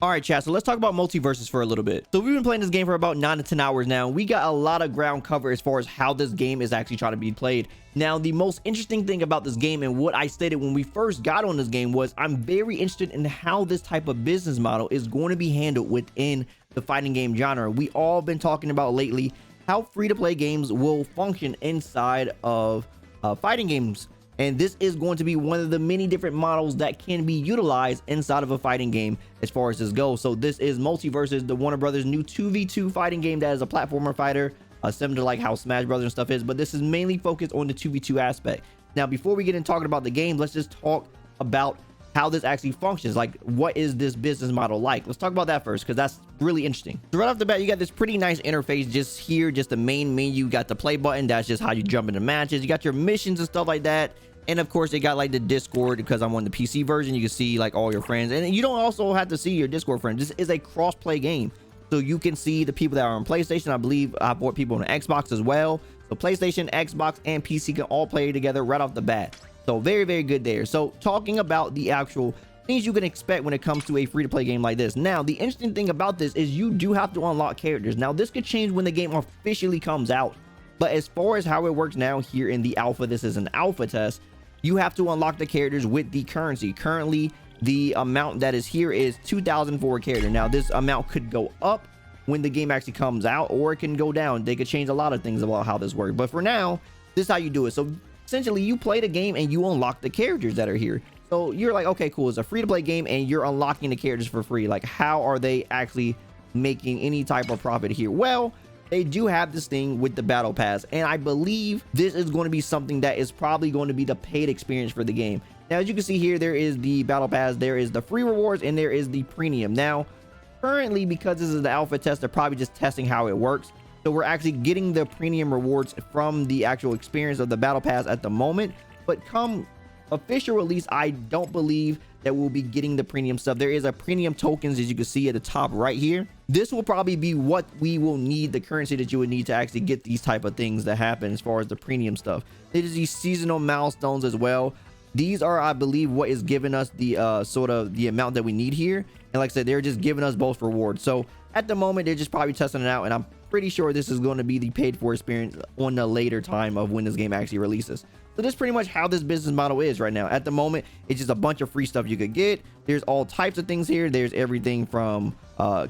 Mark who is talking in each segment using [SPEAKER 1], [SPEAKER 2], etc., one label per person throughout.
[SPEAKER 1] All right, chat. So let's talk about MultiVersus for a little bit. So we've been playing this game for about 9 to 10 hours now. We got a lot of ground cover as far as how this game is actually trying to be played. Now, the most interesting thing about this game and what I stated when we first got on this game was I'm very interested in how this type of business model is going to be handled within the fighting game genre. We all been talking about lately how free-to-play games will function inside of fighting games. And this is going to be one of the many different models that can be utilized inside of a fighting game as far as this goes. So this is MultiVersus, the Warner Brothers new 2v2 fighting game that is a platformer fighter, similar to like how Smash Brothers and stuff is, but this is mainly focused on the 2v2 aspect. Now, before we get into talking about the game, let's just talk about how this actually functions. Like, what is this business model like? Let's talk about that first, because that's really interesting. So right off the bat, you got this pretty nice interface just here, just the main menu. You got the play button. That's just how you jump into matches. You got your missions and stuff like that. And of course, they got like the Discord, because I'm on the PC version. You can see like all your friends, and you don't also have to see your Discord friends. This is a cross-play game, so you can see the people that are on PlayStation. I believe I brought people on Xbox as well. So PlayStation, Xbox, and PC can all play together right off the bat. So very, very good there. So talking about the actual things you can expect when it comes to a free-to-play game like this. Now, the interesting thing about this is you do have to unlock characters. Now, this could change when the game officially comes out. But as far as how it works now here in the alpha, this is an alpha test. You have to unlock the characters with the currency. Currently, the amount that is here is 2,000 for a character. Now, this amount could go up when the game actually comes out, or it can go down. They could change a lot of things about how this works. But for now, this is how you do it. So essentially, you play the game and you unlock the characters that are here. So you're like, okay, cool. It's a free-to-play game and you're unlocking the characters for free. Like, how are they actually making any type of profit here? Well, they do have this thing with the battle pass, and I believe this is going to be something that is probably going to be the paid experience for the game. Now, as you can see here, there is the battle pass, there is the free rewards, and there is the premium. Now, currently, because this is the alpha test, they're probably just testing how it works. So we're actually getting the premium rewards from the actual experience of the battle pass at the moment. But come official release, I don't believe that we'll be getting the premium stuff. There is a premium tokens, as you can see at the top right here. This will probably be what we will need, the currency that you would need to actually get these type of things that happen as far as the premium stuff. There's these seasonal milestones as well. These are, I believe, what is giving us the sort of the amount that we need here. And like I said, they're just giving us both rewards. So at the moment, they're just probably testing it out, and I'm pretty sure this is going to be the paid for experience on the later time of when this game actually releases. So this is pretty much how this business model is right now. At the moment, it's just a bunch of free stuff you could get. There's all types of things here. There's everything from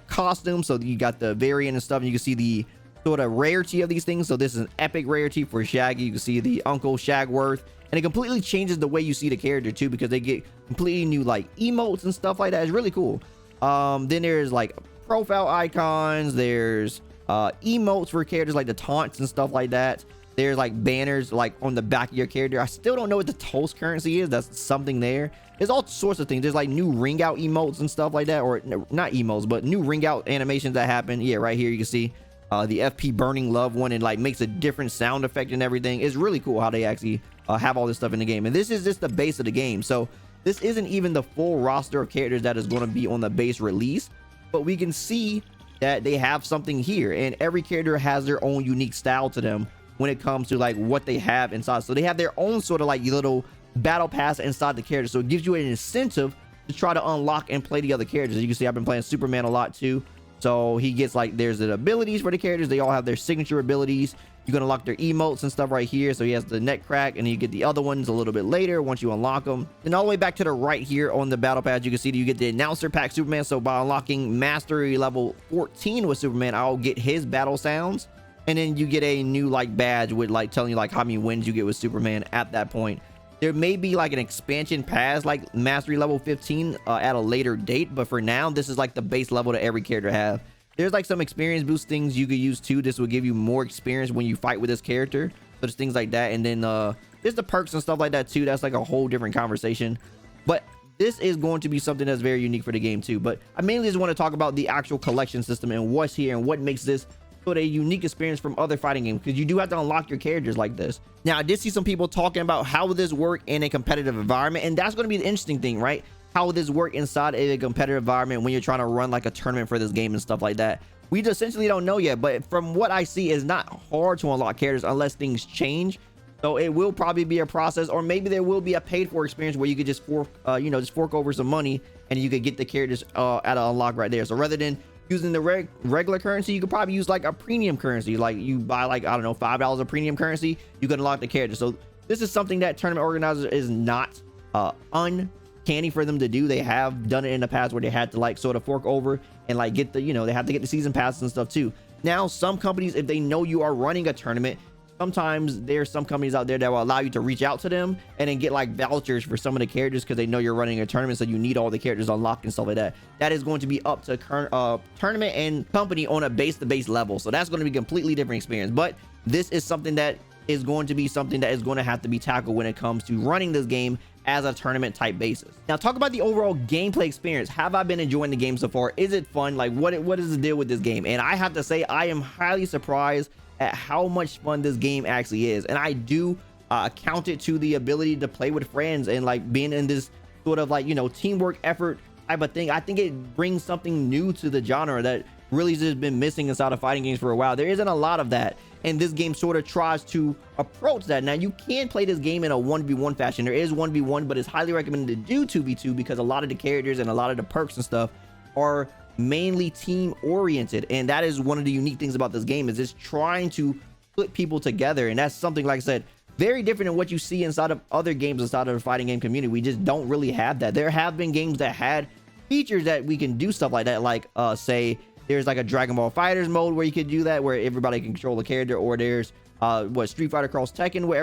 [SPEAKER 1] costumes, so you got the variant and stuff, and you can see the sort of rarity of these things. So this is an epic rarity for Shaggy. You can see the Uncle Shagworth, and it completely changes the way you see the character too, because they get completely new like emotes and stuff like that. It's really cool. Then there's like profile icons, there's emotes for characters like the taunts and stuff like that. There's like banners like on the back of your character. I still don't know what the toast currency is. That's something there. There's all sorts of things. There's like new ring out emotes and stuff like that, or not emotes, but new ring out animations that happen. Yeah, right here you can see the FP burning love one, and like makes a different sound effect and everything. It's really cool how they actually have all this stuff in the game. And this is just the base of the game. So this isn't even the full roster of characters that is going to be on the base release, but we can see that they have something here, and every character has their own unique style to them when it comes to like what they have inside. So they have their own sort of like little battle pass inside the character, so it gives you an incentive to try to unlock and play the other characters. As you can see, I've been playing Superman a lot too, so he gets like, there's the abilities for the characters. They all have their signature abilities. You can unlock their emotes and stuff right here. So he has the neck crack, and you get the other ones a little bit later once you unlock them. And all the way back to the right here on the battle pass, you can see that you get the announcer pack Superman. So by unlocking mastery level 14 with Superman, I'll get his battle sounds, and then you get a new like badge with like telling you like how many wins you get with Superman at that point. There may be like an expansion pass like mastery level 15 at a later date, but for now this is like the base level that every character have. There's like some experience boost things you could use too. This will give you more experience when you fight with this character. So there's things like that, and then there's the perks and stuff like that too. That's like a whole different conversation, but this is going to be something that's very unique for the game too. But I mainly just want to talk about the actual collection system and what's here and what makes this sort of a unique experience from other fighting games, because you do have to unlock your characters like this. Now, I did see some people talking about how will this work in a competitive environment, and that's going to be the interesting thing, right? How will this work inside a competitive environment when you're trying to run like a tournament for this game and stuff like that? We just essentially don't know yet, but from what I see, it's not hard to unlock characters unless things change. So it will probably be a process, or maybe there will be a paid for experience where you could just fork over some money and you could get the characters at an unlock right there. So rather than using the regular currency, you could probably use like a premium currency. Like you buy like, I don't know, $5 of premium currency, you can unlock the character. So this is something that tournament organizers is not uncanny for them to do. They have done it in the past where they had to like sort of fork over and like get the, you know, they have to get the season passes and stuff too. Now some companies, if they know you are running a tournament, sometimes there's some companies out there that will allow you to reach out to them and then get like vouchers for some of the characters because they know you're running a tournament, so you need all the characters unlocked and stuff like that. That is going to be up to current tournament and company on a base-to-base level, so that's going to be a completely different experience. But this is something that is going to be something that is going to have to be tackled when it comes to running this game as a tournament type basis. Now talk about the overall gameplay experience. Have I been enjoying the game so far? Is it fun? Like what is the deal with this game? And I have to say, I am highly surprised at how much fun this game actually is. And I do count it to the ability to play with friends and like being in this sort of like, you know, teamwork effort type of thing. I think it brings something new to the genre that really has just been missing inside of fighting games for a while. There isn't a lot of that, and this game sort of tries to approach that. Now you can play this game in a 1v1 fashion. There is 1v1, but it's highly recommended to do 2v2 because a lot of the characters and a lot of the perks and stuff are mainly team oriented, and that is one of the unique things about this game, is it's trying to put people together. And that's something, like I said, very different than what you see inside of other games inside of the fighting game community. We just don't really have that. There have been games that had features that we can do stuff like that, like say there's like a Dragon Ball Fighters mode where you could do that, where everybody can control a character, or there's Street Fighter Cross Tekken where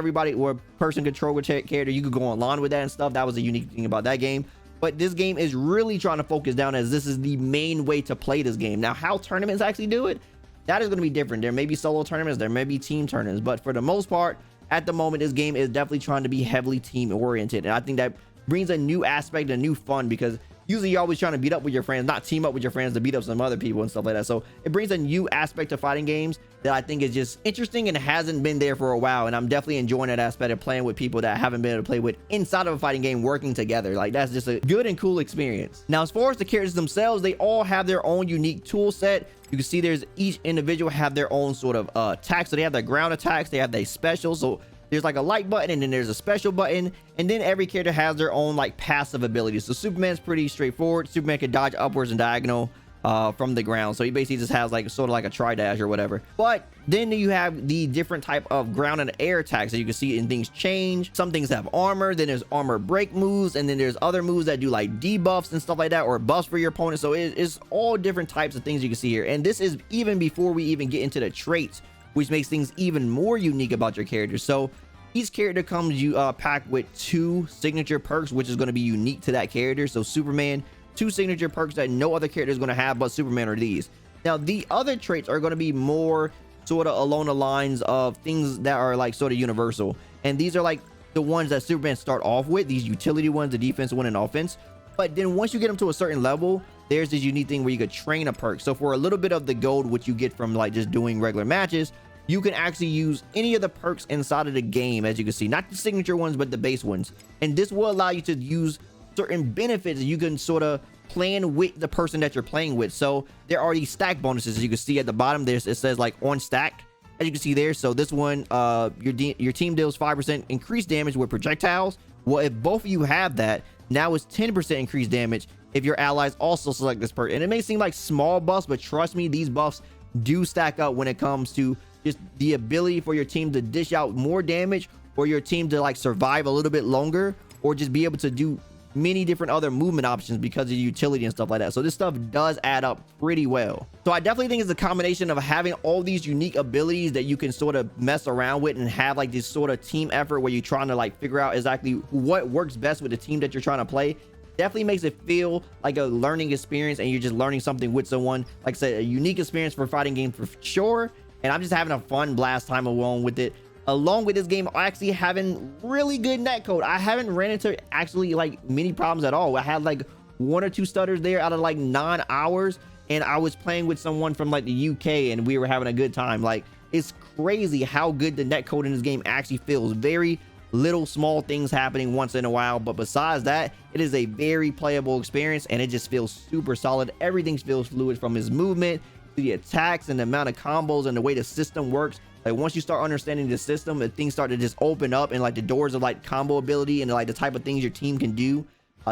[SPEAKER 1] a person control a character. You could go online with that and stuff. That was a unique thing about that game. But this game is really trying to focus down as this is the main way to play this game. Now how tournaments actually do it, that is going to be different. There may be solo tournaments, there may be team tournaments, but for the most part at the moment, this game is definitely trying to be heavily team oriented. And I think that brings a new aspect, a new fun, because usually you're always trying to beat up with your friends, not team up with your friends to beat up some other people and stuff like that. So it brings a new aspect to fighting games that I think is just interesting and hasn't been there for a while. And I'm definitely enjoying that aspect of playing with people that I haven't been able to play with inside of a fighting game, working together. Like that's just a good and cool experience. Now, as far as the characters themselves, they all have their own unique tool set. You can see there's each individual have their own sort of attacks. So they have their ground attacks, they have their specials. So there's like a light button, and then there's a special button, and then every character has their own like passive abilities. So Superman's pretty straightforward. Superman can dodge upwards and diagonal from the ground, so he basically just has like sort of like a tri-dash or whatever. But then you have the different type of ground and air attacks that you can see, and things change. Some things have armor, then there's armor break moves, and then there's other moves that do like debuffs and stuff like that, or buffs for your opponent. So it's all different types of things you can see here, and this is even before we even get into the traits, which makes things even more unique about your character. So each character comes packed with 2 signature perks, which is going to be unique to that character. So Superman, 2 signature perks that no other character is going to have but Superman, are these. Now the other traits are going to be more sort of along the lines of things that are like sort of universal, and these are like the ones that Superman start off with, these utility ones, the defense one and offense. But then once you get them to a certain level, there's this unique thing where you could train a perk. So for a little bit of the gold, which you get from like just doing regular matches, you can actually use any of the perks inside of the game, as you can see, not the signature ones, but the base ones. And this will allow you to use certain benefits that you can sort of plan with the person that you're playing with. So there are these stack bonuses, as you can see at the bottom. There's, it says like on stack, as you can see there. So this one, your team deals 5% increased damage with projectiles. Well, if both of you have that, now it's 10% increased damage if your allies also select this perk. And it may seem like small buffs, but trust me, these buffs do stack up when it comes to just the ability for your team to dish out more damage, or your team to like survive a little bit longer, or just be able to do many different other movement options because of utility and stuff like that. So this stuff does add up pretty well. So I definitely think it's a combination of having all these unique abilities that you can sort of mess around with and have like this sort of team effort where you're trying to like figure out exactly what works best with the team that you're trying to play. Definitely makes it feel like a learning experience, and you're just learning something with someone. Like I said, a unique experience for a fighting game for sure. And I'm just having a fun blast time along with it. Along with this game, actually having really good netcode. I haven't ran into actually like many problems at all. I had like 1 or 2 stutters there out of like 9 hours, and I was playing with someone from like the UK, and we were having a good time. Like, it's crazy how good the netcode in this game actually feels. Very little small things happening once in a while, but besides that, it is a very playable experience, and it just feels super solid. Everything feels fluid, from his movement to the attacks and the amount of combos and the way the system works. Like, once you start understanding the system, things start to just open up, and like the doors of like combo ability and like the type of things your team can do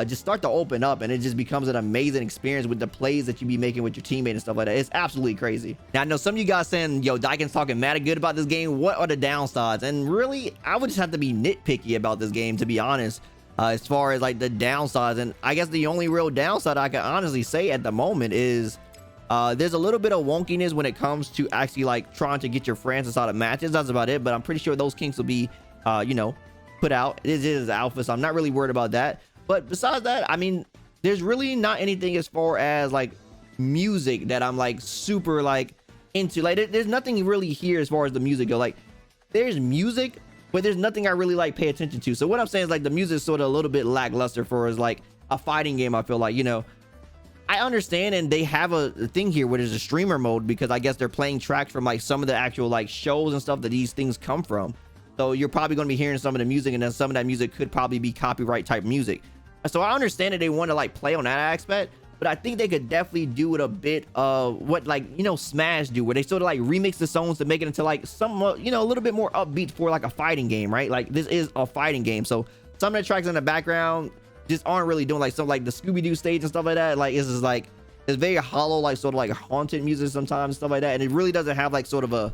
[SPEAKER 1] just start to open up, and it just becomes an amazing experience with the plays that you be making with your teammate and stuff like that. It's absolutely crazy. Now, I know some of you guys saying, yo, Daikin's talking mad good about this game. What are the downsides? And really, I would just have to be nitpicky about this game, to be honest, as far as like the downsides. And I guess the only real downside I can honestly say at the moment is there's a little bit of wonkiness when it comes to actually like trying to get your friends inside of matches. That's about it, but I'm pretty sure those kinks will be you know, put out. It is alpha, so I'm not really worried about that. But besides that, I mean, there's really not anything as far as like music that I'm like super like into. Like there's nothing really here as far as the music go. Like there's music, but there's nothing I really like pay attention to. So what I'm saying is like the music is sort of a little bit lackluster for as like a fighting game. I feel like, you know, I understand, and they have a thing here where there's a streamer mode, because I guess they're playing tracks from like some of the actual like shows and stuff that these things come from. So you're probably going to be hearing some of the music, and then some of that music could probably be copyright type music. So I understand that they want to like play on that aspect, but I think they could definitely do it a bit of what, like, you know, Smash do, where they sort of like remix the songs to make it into like some, you know, a little bit more upbeat for like a fighting game, right? Like this is a fighting game, so some of the tracks in the background just aren't really doing like some like the Scooby-Doo stage and stuff like that. Like it's just like it's very hollow, like sort of like haunted music sometimes, stuff like that, and it really doesn't have like sort of a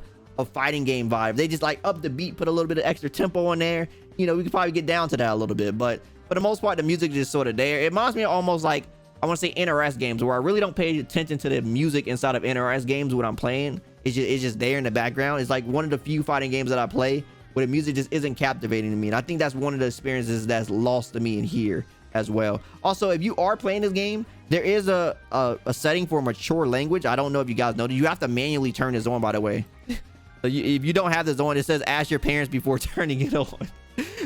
[SPEAKER 1] fighting game vibe. They just like up the beat, put a little bit of extra tempo in there. You know, we could probably get down to that a little bit, but for the most part, the music is just sort of there. It reminds me of almost like, I want to say NRS games, where I really don't pay attention to the music inside of NRS games when I'm playing. It's just there in the background. It's like one of the few fighting games that I play where the music just isn't captivating to me, and I think that's one of the experiences that's lost to me in here as well. Also, if you are playing this game, there is a setting for mature language. I don't know if you guys know that. You have to manually turn this on, by the way. So if you don't have this on, it says ask your parents before turning it on.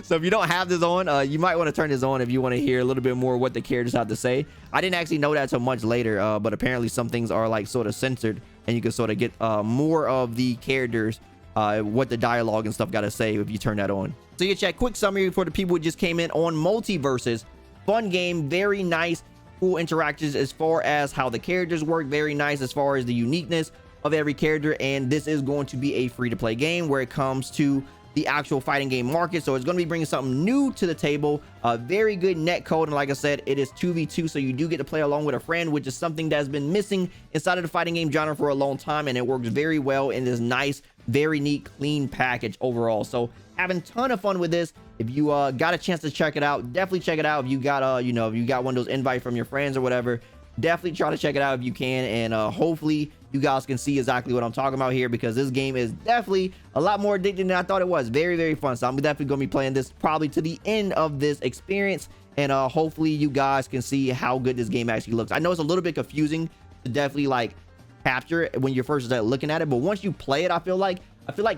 [SPEAKER 1] So if you don't have this on, you might want to turn this on if you want to hear a little bit more what the characters have to say. I didn't actually know that until much later, but apparently some things are like sort of censored, and you can sort of get more of the characters, what the dialogue and stuff got to say if you turn that on. So you check quick summary for the people who just came in on MultiVersus. Fun game, very nice, cool interactions as far as how the characters work, very nice as far as the uniqueness of every character. And this is going to be a free-to-play game where it comes to the actual fighting game market, so it's going to be bringing something new to the table. Very good netcode, and like I said, it is 2v2, so you do get to play along with a friend, which is something that's been missing inside of the fighting game genre for a long time, and it works very well in this nice, very neat, clean package overall. So having a ton of fun with this. If you got a chance to check it out, definitely check it out. If you got you know, if you got one of those invites from your friends or whatever, definitely try to check it out if you can, and hopefully you guys can see exactly what I'm talking about here, because this game is definitely a lot more addicting than I thought it was. Very, very fun. So I'm definitely going to be playing this probably to the end of this experience, and hopefully you guys can see how good this game actually looks. I know it's a little bit confusing to definitely like capture it when you're first looking at it, but once you play it, I feel like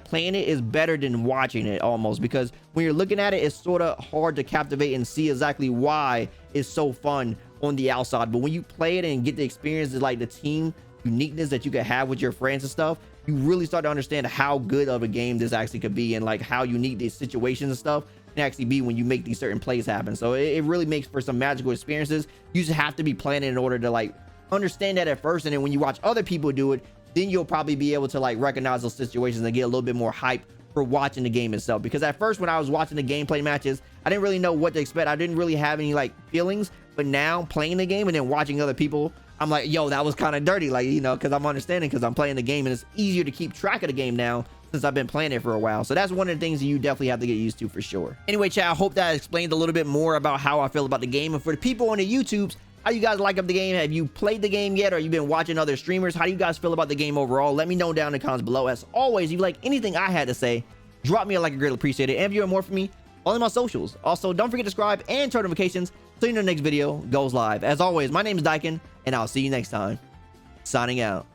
[SPEAKER 1] playing it is better than watching it almost, because when you're looking at it, it's sort of hard to captivate and see exactly why it's so fun on the outside. But when you play it and get the experience of like the team uniqueness that you could have with your friends and stuff, you really start to understand how good of a game this actually could be, and like how unique these situations and stuff can actually be when you make these certain plays happen. So it really makes for some magical experiences. You just have to be playing it in order to like understand that at first, and then when you watch other people do it, then you'll probably be able to like recognize those situations and get a little bit more hype for watching the game itself. Because at first, when I was watching the gameplay matches, I didn't really know what to expect. I didn't really have any like feelings, but now playing the game and then watching other people, I'm like, yo, that was kind of dirty, like, you know, because I'm understanding, because I'm playing the game, and it's easier to keep track of the game now since I've been playing it for a while. So that's one of the things that you definitely have to get used to for sure. Anyway, chat, I hope that explained a little bit more about how I feel about the game. And for the people on the YouTubes, how you guys like up the game? Have you played the game yet, or you been watching other streamers? How do you guys feel about the game overall? Let me know down in the comments below. As always, if you like anything I had to say, drop me a like, I greatly appreciate it. And if you want more from me, follow my socials. Also, don't forget to subscribe and turn notifications so you know the next video goes live. As always, my name is Daikin, and I'll see you next time. Signing out.